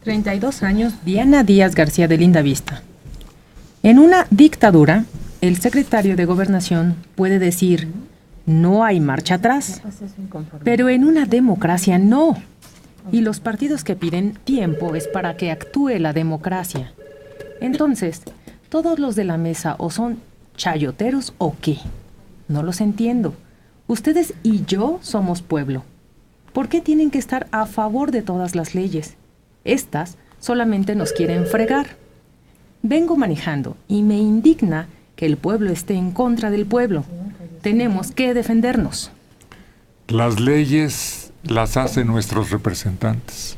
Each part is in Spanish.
32 años, Diana Díaz García de Lindavista. En una dictadura, el secretario de Gobernación puede decir, no hay marcha atrás, pero en una democracia no. Y los partidos que piden tiempo es para que actúe la democracia. Entonces, todos los de la mesa o son chayoteros o qué. No los entiendo. Ustedes y yo somos pueblo. ¿Por qué tienen que estar a favor de todas las leyes? Estas solamente nos quieren fregar. Vengo manejando y me indigna que el pueblo esté en contra del pueblo. Tenemos que defendernos. Las leyes las hacen nuestros representantes.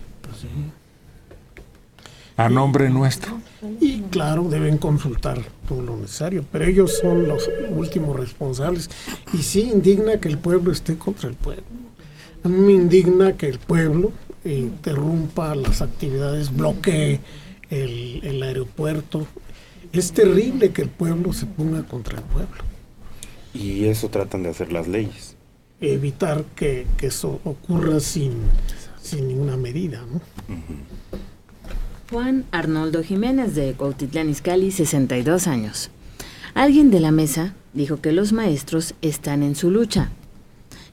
A nombre nuestro. Y claro, deben consultar todo lo necesario, pero ellos son los últimos responsables. Y sí indigna que el pueblo esté contra el pueblo. A mí me indigna que el pueblo interrumpa las actividades, bloquee el aeropuerto. Es terrible que el pueblo se ponga contra el pueblo. Y eso tratan de hacer las leyes. Evitar que eso ocurra sin ninguna medida, ¿no? Uh-huh. Juan Arnoldo Jiménez, de Cuautitlán Izcalli, 62 años. Alguien de la mesa dijo que los maestros están en su lucha.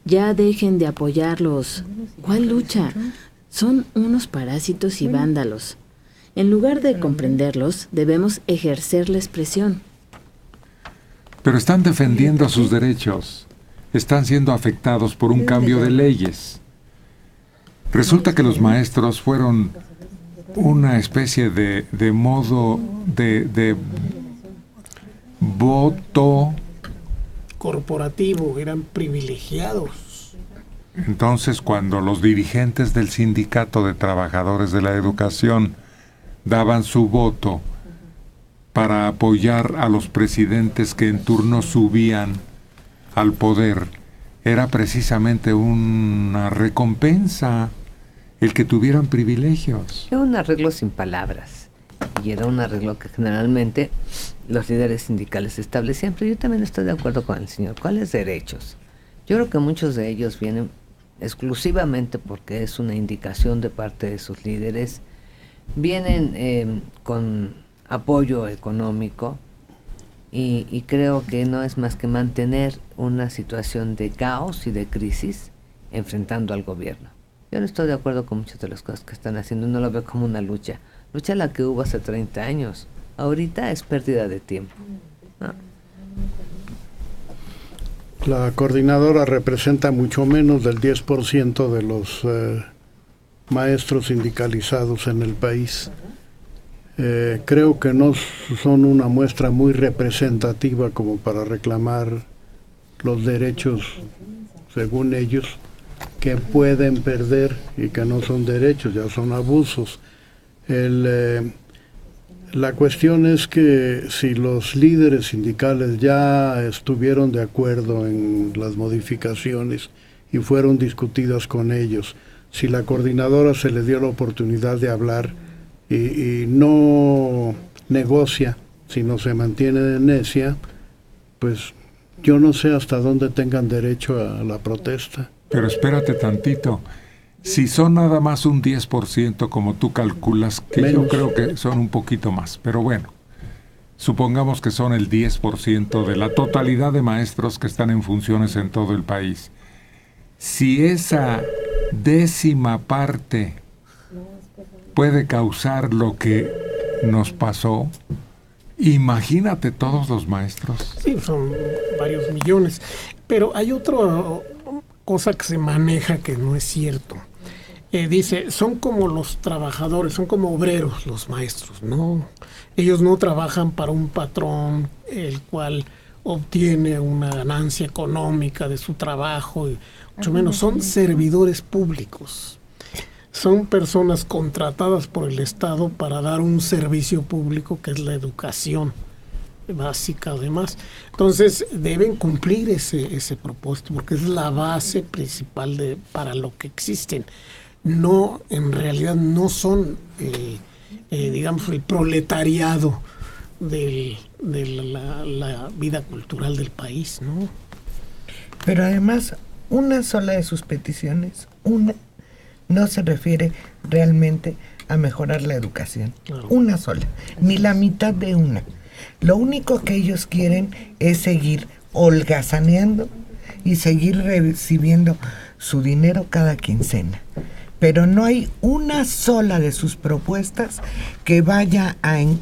Ya dejen de apoyarlos. ¿Cuál lucha? Son unos parásitos y vándalos. En lugar de comprenderlos, debemos ejercerles presión. Pero están defendiendo sus derechos. Están siendo afectados por un cambio de leyes. Resulta que los maestros fueron una especie de modo de voto corporativo, eran privilegiados. Entonces, cuando los dirigentes del Sindicato de Trabajadores de la Educación daban su voto para apoyar a los presidentes que en turno subían al poder, era precisamente una recompensa el que tuvieran privilegios. Era un arreglo sin palabras, y era un arreglo que generalmente los líderes sindicales establecían, pero yo también estoy de acuerdo con el señor. ¿Cuáles derechos? Yo creo que muchos de ellos vienen exclusivamente porque es una indicación de parte de sus líderes, vienen con apoyo económico, y creo que no es más que mantener una situación de caos y de crisis enfrentando al gobierno. Yo no estoy de acuerdo con muchas de las cosas que están haciendo, no lo veo como una lucha la que hubo hace 30 años. Ahorita es pérdida de tiempo. ¿No? La coordinadora representa mucho menos del 10% de los maestros sindicalizados en el país. Creo que no son una muestra muy representativa como para reclamar los derechos, según ellos, que pueden perder y que no son derechos, ya son abusos. La cuestión es que si los líderes sindicales ya estuvieron de acuerdo en las modificaciones y fueron discutidas con ellos, si la coordinadora se le dio la oportunidad de hablar y no negocia, sino se mantiene necia, pues yo no sé hasta dónde tengan derecho a la protesta. Pero espérate tantito. Si son nada más un 10%, como tú calculas, que menos. Yo creo que son un poquito más, pero bueno, supongamos que son el 10% de la totalidad de maestros que están en funciones en todo el país. Si esa décima parte puede causar lo que nos pasó, imagínate todos los maestros. Sí, son varios millones, pero hay otra cosa que se maneja que no es cierto. Dice, son como los trabajadores, son como obreros los maestros, ¿no? Ellos no trabajan para un patrón, el cual obtiene una ganancia económica de su trabajo, y mucho menos son servidores públicos. Son personas contratadas por el Estado para dar un servicio público que es la educación básica, además. Entonces deben cumplir ese propósito, porque es la base principal para lo que existen. No, en realidad no son, digamos, el proletariado de la vida cultural del país, ¿no? Pero además, una sola de sus peticiones, una, no se refiere realmente a mejorar la educación. Una sola, ni la mitad de una. Lo único que ellos quieren es seguir holgazaneando y seguir recibiendo su dinero cada quincena. Pero no hay una sola de sus propuestas que vaya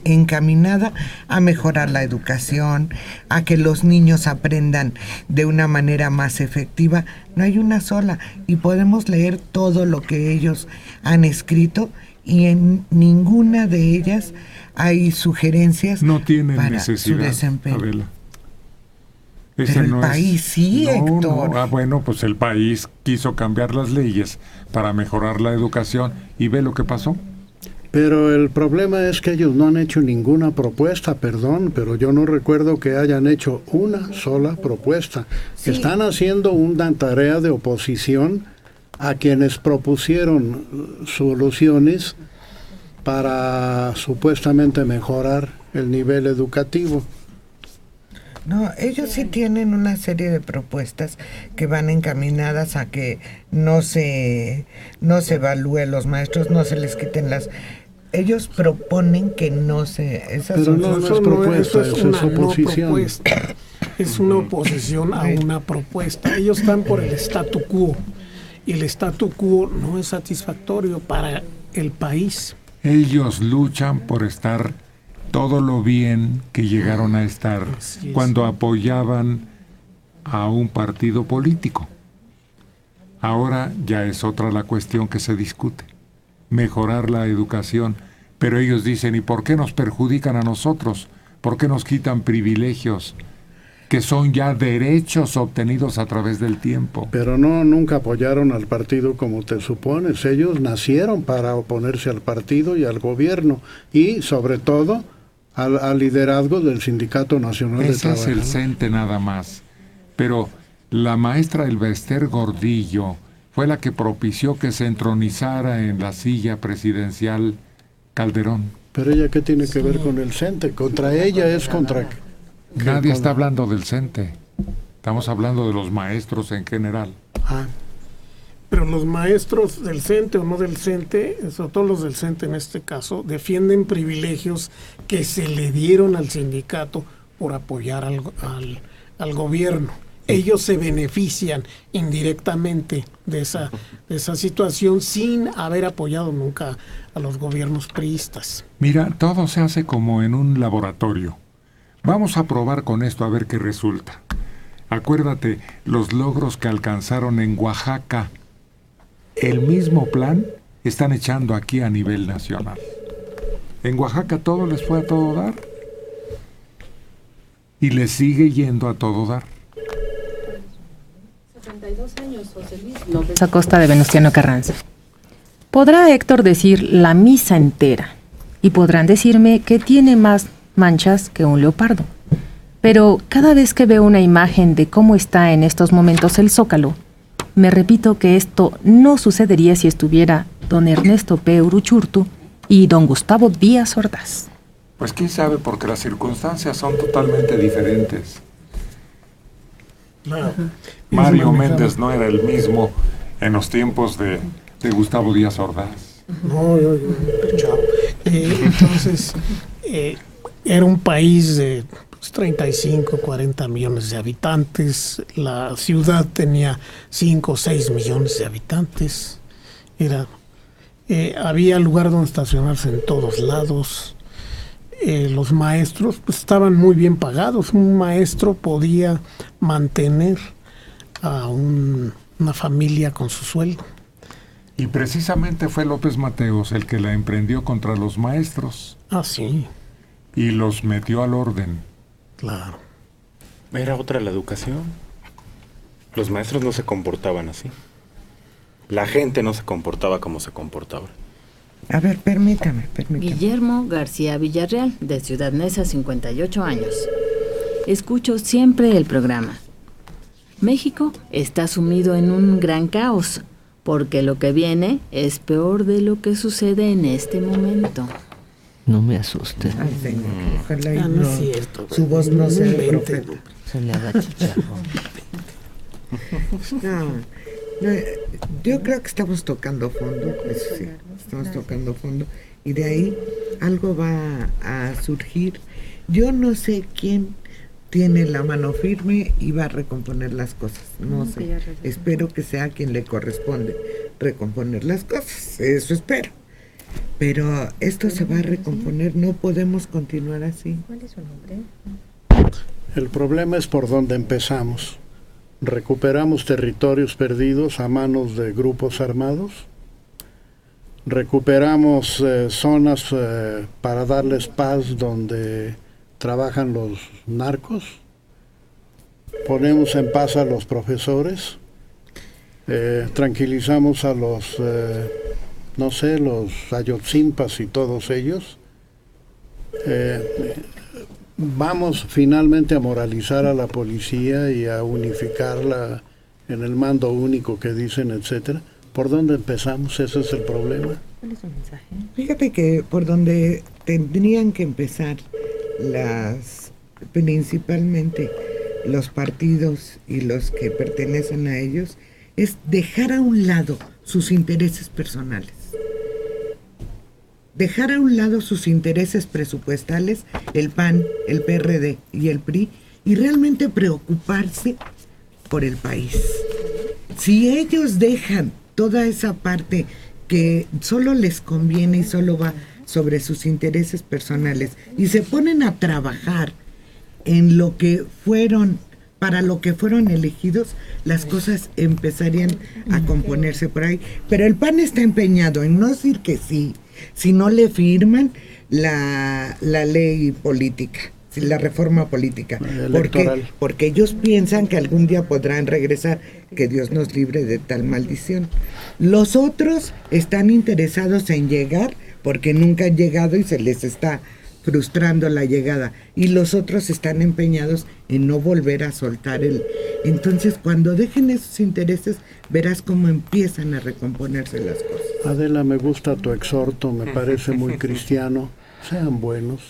encaminada a mejorar la educación, a que los niños aprendan de una manera más efectiva. No hay una sola, y podemos leer todo lo que ellos han escrito y en ninguna de ellas hay sugerencias no tienen para necesidad, su desempeño. Adela. Pero el país sí, Héctor. No. Bueno, pues el país quiso cambiar las leyes para mejorar la educación y ve lo que pasó. Pero el problema es que ellos no han hecho ninguna propuesta, perdón, pero yo no recuerdo que hayan hecho una sola propuesta. Sí. Están haciendo una tarea de oposición a quienes propusieron soluciones para supuestamente mejorar el nivel educativo. No, ellos sí tienen una serie de propuestas que van encaminadas a que no se evalúe a los maestros, no se les quiten las... Ellos proponen que no se... Pero no es propuesta, eso es oposición. Es una oposición a una propuesta. Ellos están por el statu quo, y el statu quo no es satisfactorio para el país. Ellos luchan por estar todo lo bien que llegaron a estar cuando apoyaban a un partido político. Ahora ya es otra la cuestión que se discute, mejorar la educación, pero ellos dicen, ¿y por qué nos perjudican a nosotros? ¿Por qué nos quitan privilegios que son ya derechos obtenidos a través del tiempo? Pero nunca apoyaron al partido como te supones. Ellos nacieron para oponerse al partido y al gobierno, y sobre todo al liderazgo del Sindicato Nacional de Trabajadores. Ese es el CENTE nada más. Pero la maestra Elba Ester Gordillo fue la que propició que se entronizara en la silla presidencial Calderón. Pero ella, ¿qué tiene que ver con el CENTE? Contra ella es contra... Nadie está hablando del CENTE. Estamos hablando de los maestros en general. Pero los maestros del CENTE o no del CENTE, sobre todo los del CENTE en este caso, defienden privilegios que se le dieron al sindicato por apoyar al gobierno. Ellos se benefician indirectamente de esa situación sin haber apoyado nunca a los gobiernos priistas. Mira, todo se hace como en un laboratorio. Vamos a probar con esto a ver qué resulta. Acuérdate los logros que alcanzaron en Oaxaca. El mismo plan están echando aquí a nivel nacional. En Oaxaca todo les fue a todo dar. Y les sigue yendo a todo dar. 72 años, José Luis López Acosta de Venustiano Carranza. Podrá Héctor decir la misa entera y podrán decirme que tiene más manchas que un leopardo. Pero cada vez que veo una imagen de cómo está en estos momentos el Zócalo, me repito que esto no sucedería si estuviera don Ernesto P. Uruchurtu y don Gustavo Díaz Ordaz. Pues quién sabe, porque las circunstancias son totalmente diferentes. Claro. Mario Méndez no era el mismo en los tiempos de Gustavo Díaz Ordaz. No, chao. Entonces, era un país de 35, 40 millones de habitantes. La ciudad tenía 5 o 6 millones de habitantes. Había lugar donde estacionarse en todos lados. Los maestros pues, estaban muy bien pagados. Un maestro podía mantener a una familia con su sueldo. Y precisamente fue López Mateos el que la emprendió contra los maestros. Ah, sí. Y los metió al orden. Claro. Era otra la educación. Los maestros no se comportaban así. La gente no se comportaba como se comportaba. A ver, permítame. Guillermo García Villarreal, de Ciudad Neza, 58 años. Escucho siempre el programa. México está sumido en un gran caos, porque lo que viene es peor de lo que sucede en este momento. No me asuste. Ay, señor, ojalá no es cierto. Su voz no sea de profeta. Se le haga chicharrón. No, Yo creo que estamos tocando fondo, eso sí, estamos tocando fondo, y de ahí algo va a surgir. Yo no sé quién tiene la mano firme y va a recomponer las cosas, no sé. Espero que sea quien le corresponde recomponer las cosas, eso espero. Pero esto se va a recomponer, no podemos continuar así. ¿Cuál es su nombre? El problema es por dónde empezamos. Recuperamos territorios perdidos a manos de grupos armados. Recuperamos zonas para darles paz donde trabajan los narcos. Ponemos en paz a los profesores. Tranquilizamos a los, no sé, los ayotzimpas y todos ellos. Vamos finalmente a moralizar a la policía y a unificarla en el mando único que dicen, etcétera. ¿Por dónde empezamos? Ese es el problema. ¿Cuál es su mensaje? Fíjate que por donde tendrían que empezar principalmente los partidos y los que pertenecen a ellos, es dejar a un lado sus intereses personales. Dejar a un lado sus intereses presupuestales, el PAN, el PRD y el PRI, y realmente preocuparse por el país. Si ellos dejan toda esa parte que solo les conviene y solo va sobre sus intereses personales y se ponen a trabajar en lo que fueron, para lo que fueron elegidos, las cosas empezarían a componerse por ahí. Pero el PAN está empeñado en no decir que sí, si no le firman la ley política, la reforma política. Porque ellos piensan que algún día podrán regresar, que Dios nos libre de tal maldición. Los otros están interesados en llegar porque nunca han llegado y se les está frustrando la llegada, y los otros están empeñados en no volver a soltar entonces cuando dejen esos intereses verás cómo empiezan a recomponerse las cosas. Adela, me gusta tu exhorto, me parece muy cristiano. Sean buenos,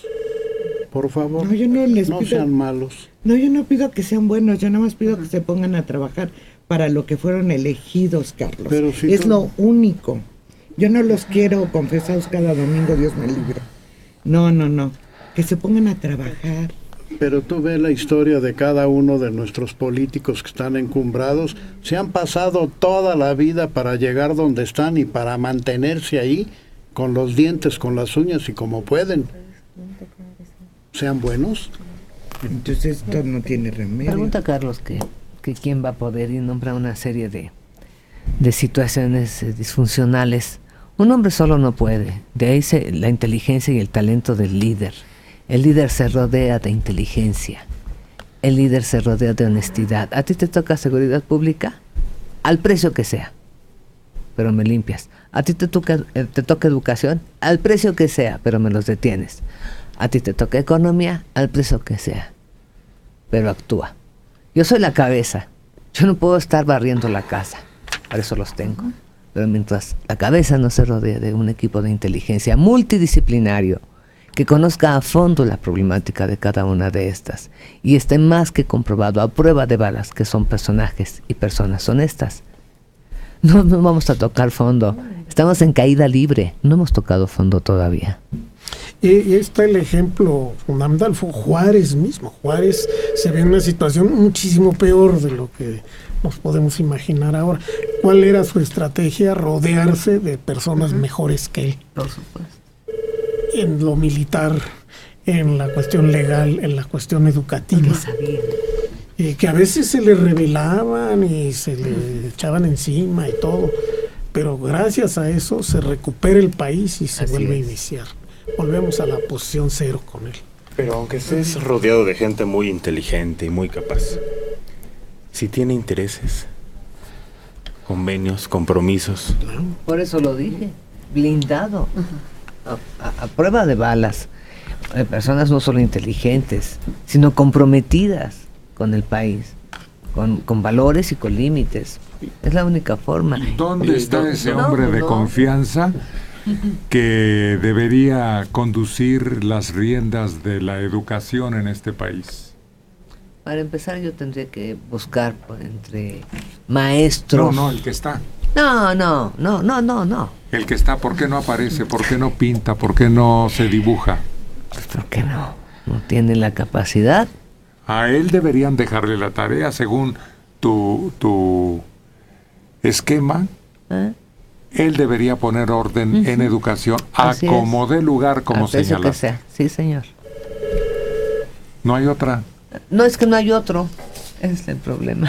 por favor. No, yo no les no pido, sean malos. No, yo no pido que sean buenos, yo nada más pido que se pongan a trabajar para lo que fueron elegidos, Carlos. Pero si es lo único. Yo no los quiero confesados cada domingo, Dios me libre. No, que se pongan a trabajar. Pero tú ves la historia de cada uno de nuestros políticos que están encumbrados, se han pasado toda la vida para llegar donde están y para mantenerse ahí, con los dientes, con las uñas y como pueden. Sean buenos. Entonces esto no tiene remedio. Pregunta Carlos que quién va a poder, y nombra una serie de situaciones disfuncionales. Un hombre solo no puede. De ahí la inteligencia y el talento del líder. El líder se rodea de inteligencia. El líder se rodea de honestidad. ¿A ti te toca seguridad pública? Al precio que sea. Pero me limpias. ¿A ti te toca educación? Al precio que sea, pero me los detienes. ¿A ti te toca economía? Al precio que sea. Pero actúa. Yo soy la cabeza. Yo no puedo estar barriendo la casa. Para eso los tengo. Pero mientras la cabeza no se rodea de un equipo de inteligencia multidisciplinario que conozca a fondo la problemática de cada una de estas y esté más que comprobado a prueba de balas que son personajes y personas honestas, no vamos a tocar fondo. Estamos en caída libre, no hemos tocado fondo todavía. Y está el ejemplo fundamental, fue Juárez mismo. Juárez se ve en una situación muchísimo peor de lo que nos podemos imaginar ahora. ¿Cuál era su estrategia? Rodearse de personas mejores que él. Por supuesto. En lo militar, en la cuestión legal, en la cuestión educativa. Que a veces se le rebelaban y se le echaban encima y todo. Pero gracias a eso se recupera el país y se vuelve a iniciar. Volvemos a la posición cero con él. Pero aunque estés rodeado de gente muy inteligente y muy capaz, si tiene intereses, convenios, compromisos. Por eso lo dije, blindado, a prueba de balas. Personas no solo inteligentes, sino comprometidas con el país, con valores y con límites. Es la única forma. ¿Dónde está ese hombre de confianza que debería conducir las riendas de la educación en este país? Para empezar yo tendría que buscar entre maestros. No, el que está. No. El que está, ¿por qué no aparece? ¿Por qué no pinta? ¿Por qué no se dibuja? Pues ¿por qué no? No tiene la capacidad. A él deberían dejarle la tarea según tu esquema. Él debería poner orden en educación a como dé lugar, como señalaste. Sí, señor. No hay otra. No, es que no hay otro. Ese es el problema.